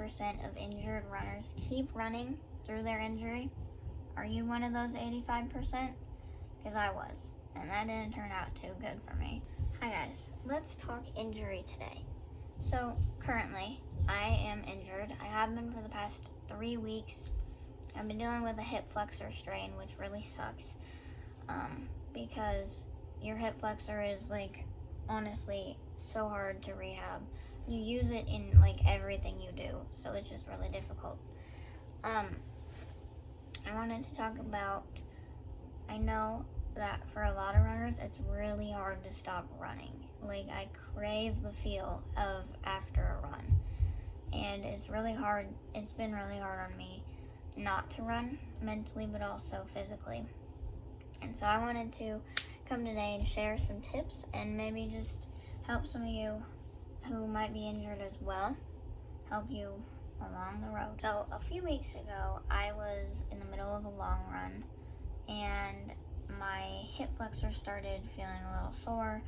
of injured runners keep running through their injury. Are you one of those 85%? Because I was, and that didn't turn out too good for me. Hi guys, let's talk injury today. So currently, I am injured. I have been for the past 3 weeks. I've been dealing with a hip flexor strain, which really sucks, because your hip flexor is like, honestly, so hard to rehab. You use it in like everything you do, so it's just really difficult. I wanted to talk about, I know that for a lot of runners, it's really hard to stop running. Like, I crave the feel of after a run, and it's really hard. It's been really hard on me not to run mentally, but also physically. And so I wanted to come today and share some tips and maybe just help some of you who might be injured as well, help you along the road. So a few weeks ago, I was in the middle of a long run, and my hip flexor started feeling a little sore,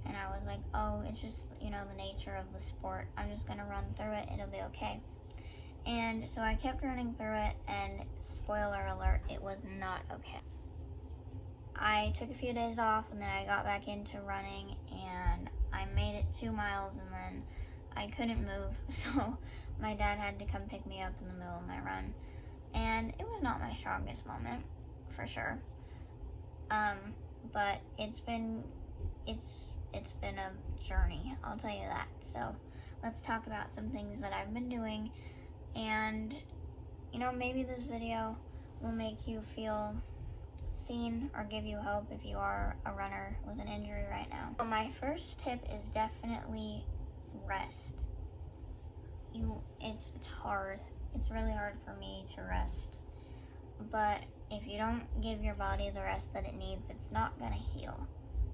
and I was like, oh, it's just, the nature of the sport. I'm just gonna run through it, it'll be okay. And so I kept running through it, and spoiler alert, it was not okay. I took a few days off, and then I got back into running, and I made it 2 miles, and then I couldn't move, so my dad had to come pick me up in the middle of my run. And it was not my strongest moment, for sure. But it's been a journey, I'll tell you that. So let's talk about some things that I've been doing, and maybe this video will make you feel seen or give you hope if you are a runner with an injury right now. So my first tip is definitely rest. It's hard. It's really hard for me to rest. But if you don't give your body the rest that it needs, it's not gonna heal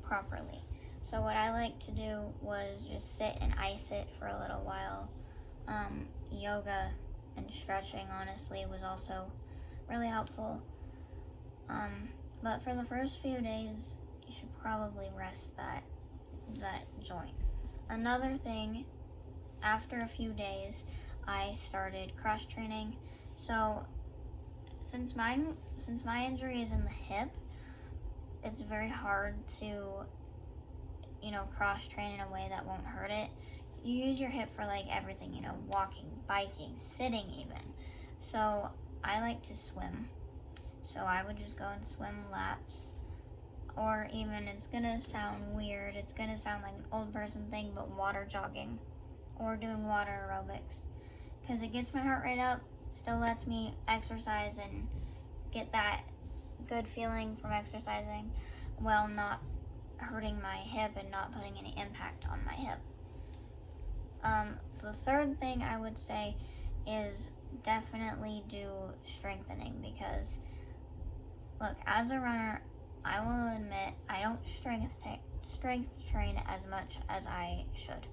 properly. So what I like to do was just sit and ice it for a little while. Yoga and stretching, honestly, was also really helpful. But for the first few days, you should probably rest that joint. Another thing, after a few days, I started cross training. So since my injury is in the hip, it's very hard to cross train in a way that won't hurt it. You use your hip for like everything, walking, biking, sitting even. So I like to swim. So I would just go and swim laps, or even, it's gonna sound weird, it's gonna sound like an old person thing, but water jogging or doing water aerobics, because it gets my heart rate up, still lets me exercise and get that good feeling from exercising while not hurting my hip and not putting any impact on my hip. The third thing I would say is definitely do strengthening, because look, as a runner, I will admit I don't strength train as much as I should,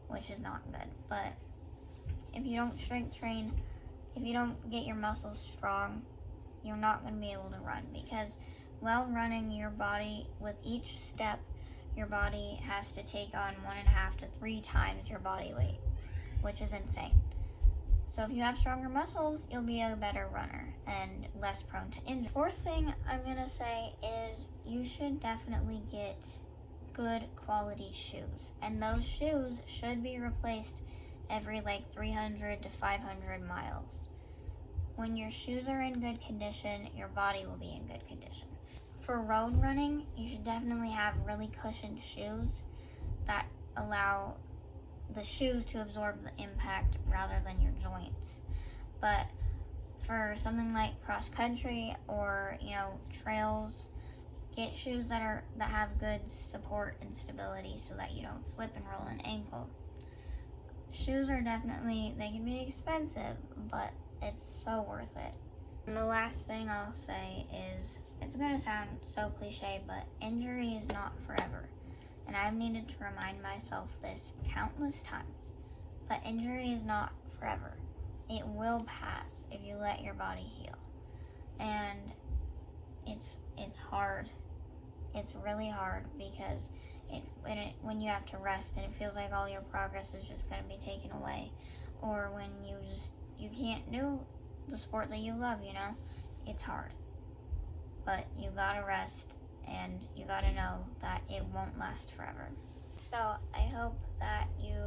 which is not good. But if you don't strength train, if you don't get your muscles strong, you're not going to be able to run, because while running, your body, with each step, your body has to take on 1.5 to 3 times your body weight, which is insane. So if you have stronger muscles, you'll be a better runner and less prone to injury. Fourth thing I'm gonna say is you should definitely get good quality shoes. And those shoes should be replaced every like 300 to 500 miles. When your shoes are in good condition, your body will be in good condition. For road running, you should definitely have really cushioned shoes that allow the shoes to absorb the impact rather than your joints. But for something like cross country or trails, get shoes that have good support and stability so that you don't slip and roll an ankle. Shoes are definitely, they can be expensive, but it's so worth it. And the last thing I'll say is, it's gonna sound so cliche, but injury is not forever. And I've needed to remind myself this countless times. But injury is not forever. It will pass if you let your body heal. And it's hard. It's really hard, because when you have to rest and it feels like all your progress is just going to be taken away, or when you can't do the sport that you love, you know? It's hard. But you gotta rest, and you gotta know that it won't last forever. So I hope that you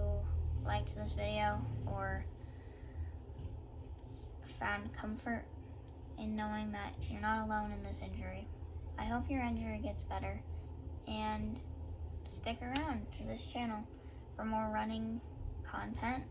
liked this video or found comfort in knowing that you're not alone in this injury. I hope your injury gets better, and stick around to this channel for more running content.